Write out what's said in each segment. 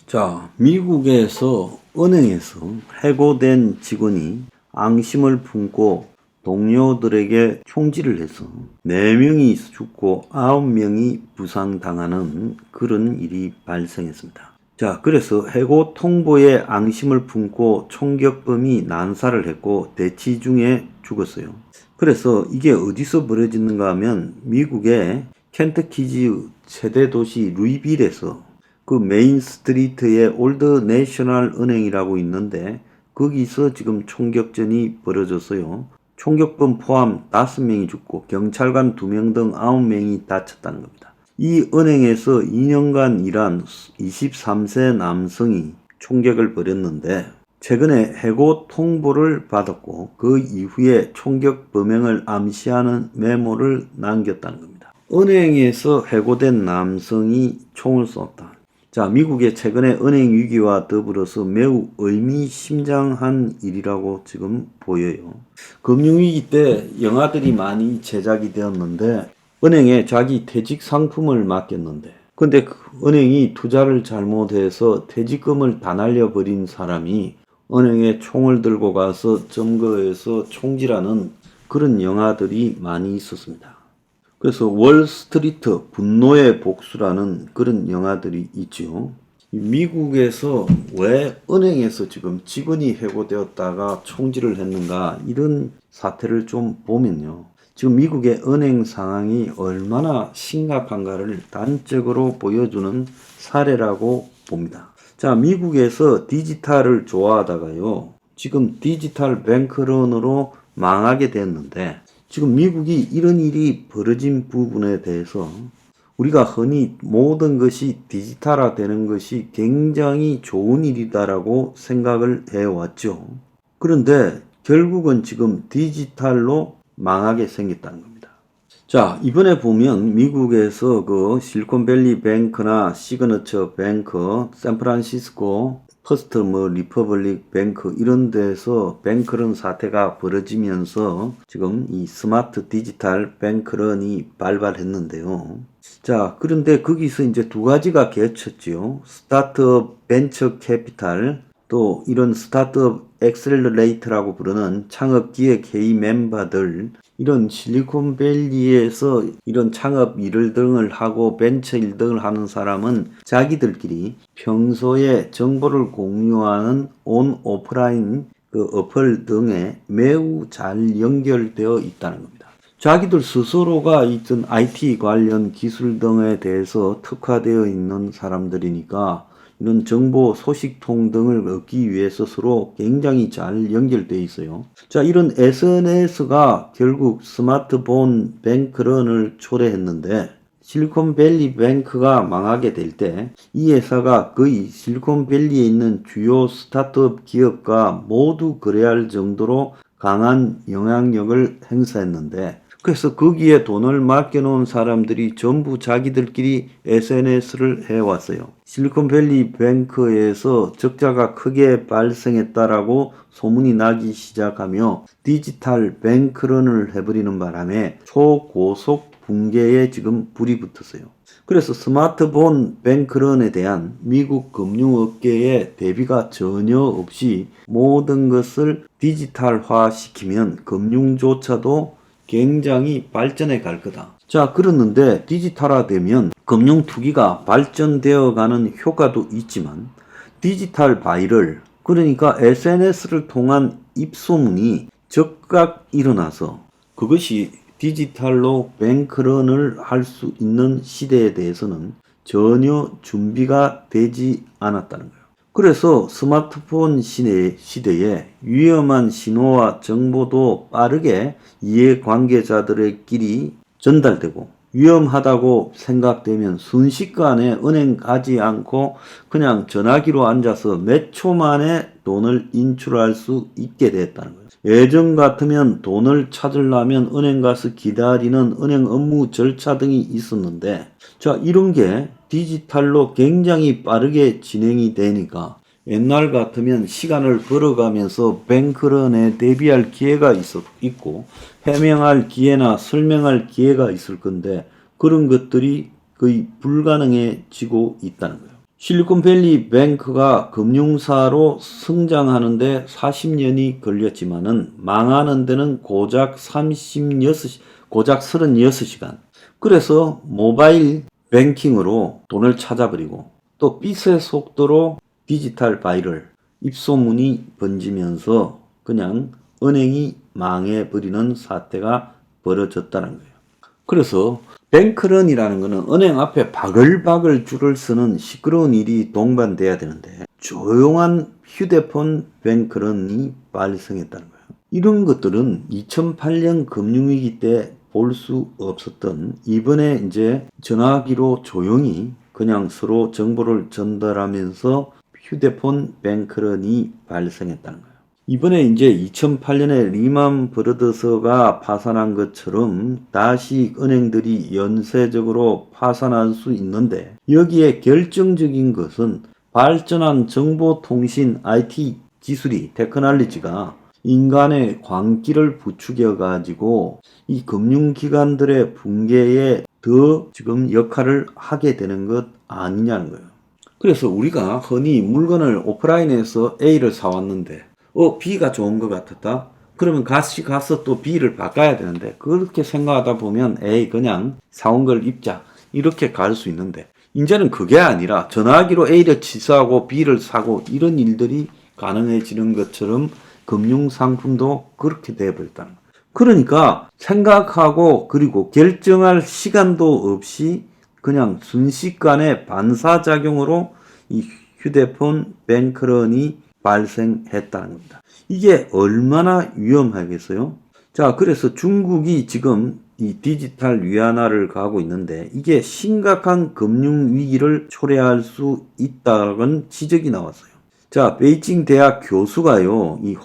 자, 미국에서 은행에서 해고된 직원이 앙심을 품고 동료들에게 총질을 해서 4명이 죽고 9명이 부상당하는 그런 일이 발생했습니다. 자, 그래서 해고 통보에 앙심을 품고 총격범이 난사를 했고 대치 중에 죽었어요. 그래서 이게 어디서 벌어지는가 하면 미국의 켄터키주 최대 도시 루이빌에서 그 메인 스트리트에 올드 내셔널 은행이라고 있는데 거기서 지금 총격전이 벌어졌어요. 총격범 포함 5명이 죽고 경찰관 2명 등 9명이 다쳤다는 겁니다. 이 은행에서 2년간 일한 23세 남성이 총격을 벌였는데 최근에 해고 통보를 받았고 그 이후에 총격 범행을 암시하는 메모를 남겼다는 겁니다. 은행에서 해고된 남성이 총을 쐈다. 자, 미국의 최근의 은행 위기와 더불어서 매우 의미심장한 일이라고 지금 보여요. 금융위기 때 영화들이 많이 제작이 되었는데 은행에 자기 퇴직 상품을 맡겼는데 근데 그 은행이 투자를 잘못해서 퇴직금을 다 날려버린 사람이 은행에 총을 들고 가서 점거해서 총질하는 그런 영화들이 많이 있었습니다. 그래서 월스트리트 분노의 복수라는 그런 영화들이 있죠. 미국에서 왜 은행에서 지금 직원이 해고되었다가 총질을 했는가 이런 사태를 좀 보면요. 지금 미국의 은행 상황이 얼마나 심각한가를 단적으로 보여주는 사례라고 봅니다. 자, 미국에서 디지털을 좋아하다가요. 지금 디지털 뱅크런으로 망하게 됐는데 지금 미국이 이런 일이 벌어진 부분에 대해서 우리가 흔히 모든 것이 디지털화 되는 것이 굉장히 좋은 일이다라고 생각을 해왔죠. 그런데 결국은 지금 디지털로 망하게 생겼다는 겁니다. 자, 이번에 보면 미국에서 그 실리콘밸리 뱅크나 시그너처 뱅크, 샌프란시스코 퍼스트 리퍼블릭 뱅크 이런 데서 뱅크런 사태가 벌어지면서 지금 이 스마트 디지털 뱅크런이 발발했는데요. 자, 그런데 거기서 이제 두 가지가 겹쳤지요. 스타트업 벤처 캐피탈 또 이런 스타트업 엑셀러레이터라고 부르는 창업 기획 회의 멤버들 이런 실리콘밸리에서 이런 창업 일을 등을 하고 벤처 일 등을 하는 사람은 자기들끼리 평소에 정보를 공유하는 온 오프라인 그 어플 등에 매우 잘 연결되어 있다는 겁니다. 자기들 스스로가 있던 IT 관련 기술 등에 대해서 특화되어 있는 사람들이니까 이런 정보 소식통 등을 얻기 위해서 서로 굉장히 잘 연결되어 있어요. 자, 이런 SNS가 결국 스마트폰 뱅크런을 초래했는데 실리콘밸리 뱅크가 망하게 될 때 이 회사가 거의 실리콘밸리에 있는 주요 스타트업 기업과 모두 거래할 정도로 강한 영향력을 행사했는데 그래서 거기에 돈을 맡겨놓은 사람들이 전부 자기들끼리 SNS를 해왔어요. 실리콘밸리 뱅크에서 적자가 크게 발생했다라고 소문이 나기 시작하며 디지털 뱅크런을 해버리는 바람에 초고속 붕괴에 지금 불이 붙었어요. 그래서 스마트폰 뱅크런에 대한 미국 금융업계의 대비가 전혀 없이 모든 것을 디지털화 시키면 금융조차도 굉장히 발전해 갈 거다. 자, 그렇는데 디지털화 되면 금융 투기가 발전되어 가는 효과도 있지만 디지털 바이럴 그러니까 SNS를 통한 입소문이 즉각 일어나서 그것이 디지털로 뱅크런을 할 수 있는 시대에 대해서는 전혀 준비가 되지 않았다는 거예요. 그래서 스마트폰 시대에 위험한 신호와 정보도 빠르게 이해관계자들끼리 전달되고 위험하다고 생각되면 순식간에 은행 가지 않고 그냥 전화기로 앉아서 몇 초 만에 돈을 인출할 수 있게 됐다는 거예요. 예전 같으면 돈을 찾으려면 은행 가서 기다리는 은행 업무 절차 등이 있었는데 자, 이런 게 디지털로 굉장히 빠르게 진행이 되니까 옛날 같으면 시간을 벌어가면서 뱅크런에 대비할 기회가 있고 해명할 기회나 설명할 기회가 있을 건데 그런 것들이 거의 불가능해지고 있다는 거예요. 실리콘밸리 뱅크가 금융사로 성장하는데 40년이 걸렸지만은 망하는 데는 고작 36시간. 그래서 모바일 뱅킹으로 돈을 찾아버리고 또 빛의 속도로 디지털 바이럴 입소문이 번지면서 그냥 은행이 망해버리는 사태가 벌어졌다는 거예요. 그래서 뱅크런이라는 것은 은행 앞에 바글바글 줄을 서는 시끄러운 일이 동반돼야 되는데 조용한 휴대폰 뱅크런이 발생했다는 거예요. 이런 것들은 2008년 금융위기 때 볼 수 없었던 이번에 이제 전화기로 조용히 그냥 서로 정보를 전달하면서 휴대폰 뱅크런이 발생했다는 거예요. 이번에 이제 2008년에 리만 브러더스가 파산한 것처럼 다시 은행들이 연쇄적으로 파산할 수 있는데 여기에 결정적인 것은 발전한 정보통신 IT 기술이 테크놀로지가 인간의 광기를 부추겨 가지고 이 금융기관들의 붕괴에 더 지금 역할을 하게 되는 것 아니냐는 거예요. 그래서 우리가 흔히 물건을 오프라인에서 A를 사왔는데 B가 좋은 것 같았다. 그러면 같이 가서 또 B를 바꿔야 되는데 그렇게 생각하다 보면 그냥 사온 걸 입자 이렇게 갈 수 있는데 이제는 그게 아니라 전화기로 A를 취소하고 B를 사고 이런 일들이 가능해지는 것처럼 금융상품도 그렇게 되어버렸다는 거예요. 그러니까 생각하고 그리고 결정할 시간도 없이 그냥 순식간에 반사작용으로 이 휴대폰 뱅크런이 발생했다는 겁니다. 이게 얼마나 위험하겠어요? 자, 그래서 중국이 지금 이 디지털 위안화를 가고 있는데 이게 심각한 금융 위기를 초래할 수 있다는 지적이 나왔어요. 자, 베이징 대학 교수가요, 이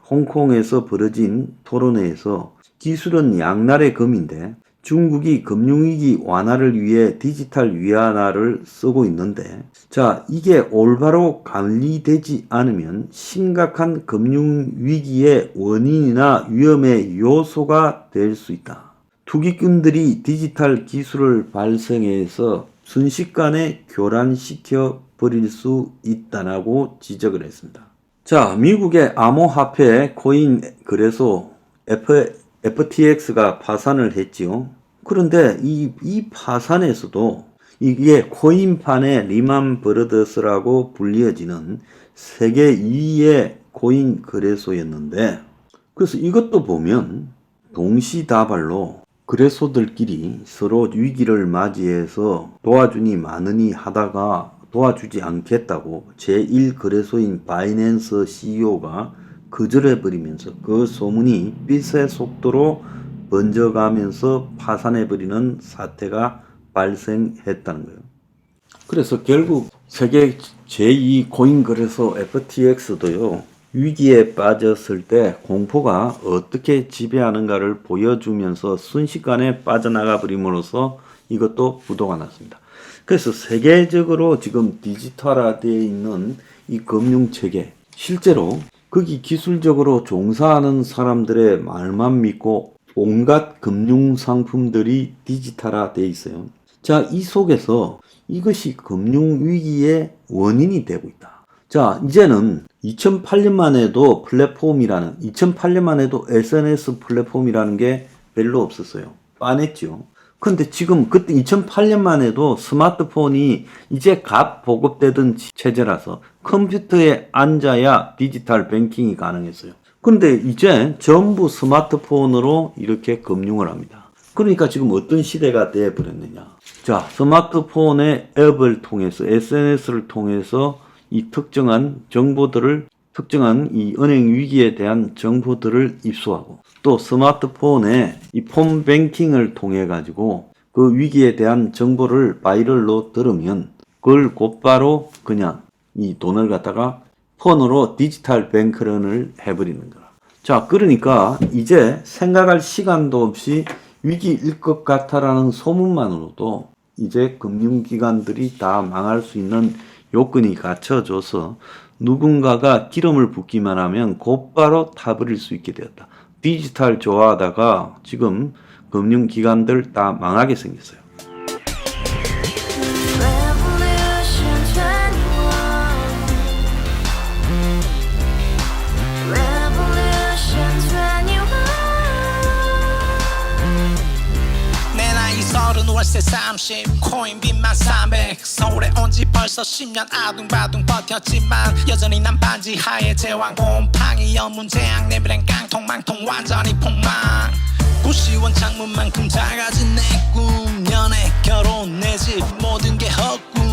홍콩에서 벌어진 토론회에서 기술은 양날의 검인데 중국이 금융위기 완화를 위해 디지털 위안화를 쓰고 있는데 자, 이게 올바로 관리되지 않으면 심각한 금융위기의 원인이나 위험의 요소가 될 수 있다. 투기꾼들이 디지털 기술을 발생해서 순식간에 교란시켜 버릴 수 있다고 지적을 했습니다. 자, 미국의 암호화폐 코인 거래소 FTX가 파산을 했지요. 그런데 이 파산에서도 이게 코인판의 리만 브러더스라고 불리어지는 세계 2위의 코인 거래소였는데 그래서 이것도 보면 동시다발로 거래소들끼리 서로 위기를 맞이해서 도와주니 마느니 하다가 도와주지 않겠다고 제1거래소인 바이낸스 CEO가 거절해버리면서 그 소문이 빛의 속도로 번져가면서 파산해버리는 사태가 발생했다는 거예요. 그래서 결국 세계 제2 코인 거래소 FTX도요. 위기에 빠졌을 때 공포가 어떻게 지배하는가를 보여주면서 순식간에 빠져나가 버림으로써 이것도 부도가 났습니다. 그래서 세계적으로 지금 디지털화되어 있는 이 금융체계 실제로 거기 기술적으로 종사하는 사람들의 말만 믿고 온갖 금융상품들이 디지털화되어 있어요. 자, 이 속에서 이것이 금융위기의 원인이 되고 있다. 자, 이제는 2008년만 해도 2008년만 해도 SNS 플랫폼이라는 게 별로 없었어요. 빤했죠. 근데 지금 그때 2008년만 해도 스마트폰이 이제 갓 보급되던 체제라서 컴퓨터에 앉아야 디지털 뱅킹이 가능했어요. 근데 이제 전부 스마트폰으로 이렇게 금융을 합니다. 그러니까 지금 어떤 시대가 되어버렸느냐. 자, 스마트폰의 앱을 통해서 SNS를 통해서 이 특정한 이 은행 위기에 대한 정보들을 입수하고 또 스마트폰에 이 폰뱅킹을 통해 가지고 그 위기에 대한 정보를 바이럴로 들으면 그걸 곧바로 그냥 이 돈을 갖다가 폰으로 디지털 뱅크런을 해버리는 거라. 자, 그러니까 이제 생각할 시간도 없이 위기일 것 같아라는 소문만으로도 이제 금융기관들이 다 망할 수 있는 요건이 갖춰져서 누군가가 기름을 붓기만 하면 곧바로 타버릴 수 있게 되었다. 디지털 좋아하다가 지금 금융기관들 다 망하게 생겼어요. Revolution 20 월세 30 코인빚만 300 서울에 온 지 벌써 10년 아둥바둥 버텼지만 여전히 난 반지 하에 제왕 곰팡이 연문제약 내비랑 깡통망통 완전히 폭망 고시원 창문만큼 작아진 내 꿈 연애 결혼 내 집 모든 게 헛꿈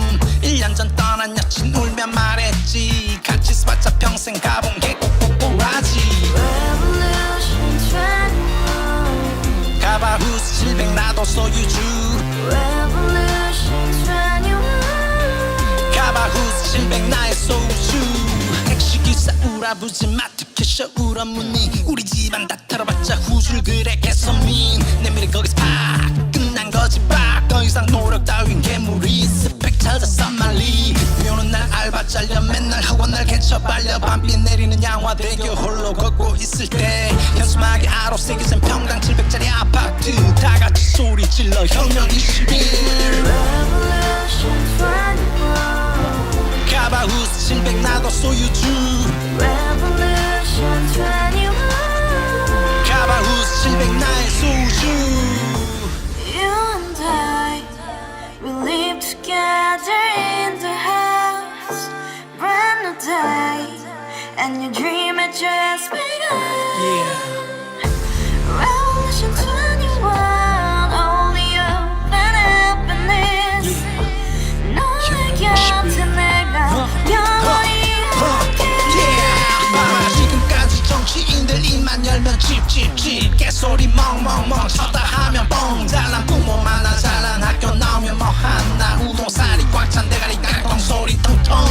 1년 전 떠난 여친 울며 말했지 같이 살자 평생 가본 게 꼭꼭꼭하지 Revolution 21 가바후스 700 나도 소유주 Revolution 21 가바후스 700 나의 소유주 택시기사 우라부지 마트 캐셔 울어무니 우리 집안 다 털어봤자 후줄 그래 개선민 내 미래 거기서 팍 끝난 거지 팍더 이상 노력 따윈 괴물이 스펙 찾아서 말리 비오는 날 알바 잘려 맨날 학원 날 개쳐 발려 밤비 내리는 양화대교 홀로 걷고 있을 때 현수막에 아로새기 센 평당 700짜리 아파트 다같이 소리 질러 혁명 21 Revolution 21 가바후스 700 나도 소유주 Revolution 21 가바후스 700 나의 소유주 You and I, we live together in the house. Brand new day, and your dream had just begun. Revolution 21, only open happiness. 너의 곁에 내가 영원히 Yeah. 지금까지 정치인들 입만 열면 찝찝찝 개소리 멍멍멍 쳤다 하면 뻥 잘난 부모 만나 잘난 학교 나오면 뭐 하나 우동살이 꽉 찬 대가리 깡통 소리 텅텅